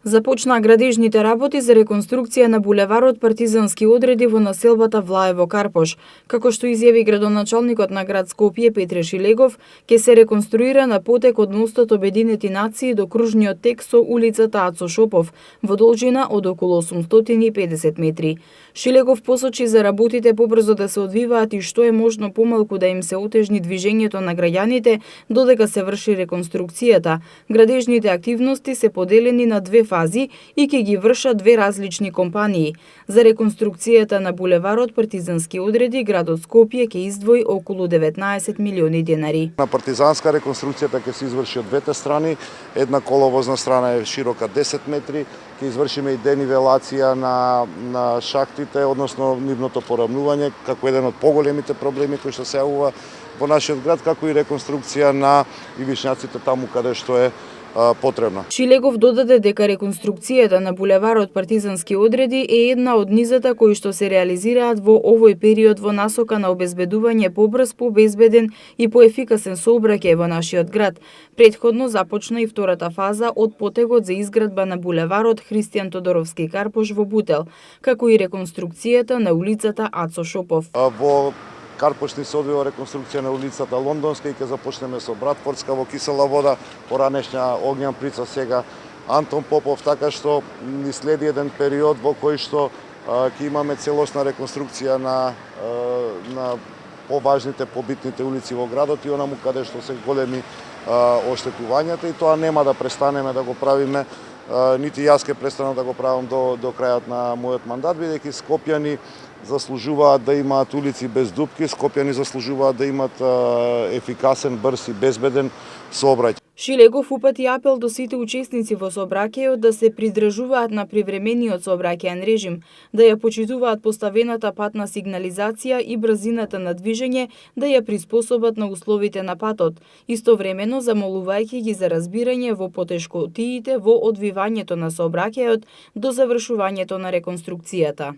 Започнаа градежните работи за реконструкција на булеварот Партизански одреди во населбата Влаево-Карпош. Како што изјави градоначалникот на град Скопје Петре Шилегов, ќе се реконструира на потек од мостот Обединети нации до кружниот тек со улицата Ацо Шопов, во должина од околу 850 метри. Шилегов посочи за работите побрзо да се одвиваат и што е можно помалку да им се отежни движењето на граѓаните додека се врши реконструкцијата. Градежните активности се поделени на две фази и ќе ги вршат две различни компании. За реконструкцијата на булеварот Партизански одреди, градот Скопје ќе издвои околу 19 милиони денари. На партизанска реконструкцијата ќе се изврши од двете страни. Една коловозна страна е широка 10 метри, ќе извршиме и денивелација на шахтите, односно нивното порамнување, како еден од поголемите проблеми кои што се јавува во нашиот град, како и реконструкција на ивишњаците таму каде што е потребна. Шилегов додаде дека реконструкцијата на булеварот Партизански одреди е една од низата кои што се реализираат во овој период во насока на обезбедување побрз, побезбеден и поефикасен сообраќај во нашиот град. Претходно започна и втората фаза од потегот за изградба на булеварот Христијан Тодоровски Карпош во Бутел, како и реконструкцијата на улицата Ацо Шопов. Во Карпош ни се одвива реконструкција на улицата Лондонска и ќе започнеме со Братфордска во Кисела вода, поранешња Огњан Прица, сега Антон Попов, така што ни следи еден период во кој што ќе имаме целосна реконструкција на поважните, побитните улици во градот и онаму каде што се големи оштетувањата, и тоа нема да престанеме да го правиме, нити јас ќе престанам да го правам до крајот на мојот мандат, бидејќи скопјани заслужуваат да имаат улици без дупки, скопјани заслужуваат да имаат ефикасен, брз и безбеден сообраќај. Шилегов упати апел до сите учесници во сообраќајот да се придржуваат на привремениот сообраќајен режим, да ја почитуваат поставената патна сигнализација и брзината на движење, да ја приспособат на условите на патот, истовремено замолувајќи ги за разбирање во потешкотиите во одвивањето на сообраќајот до завршувањето на реконструкцијата.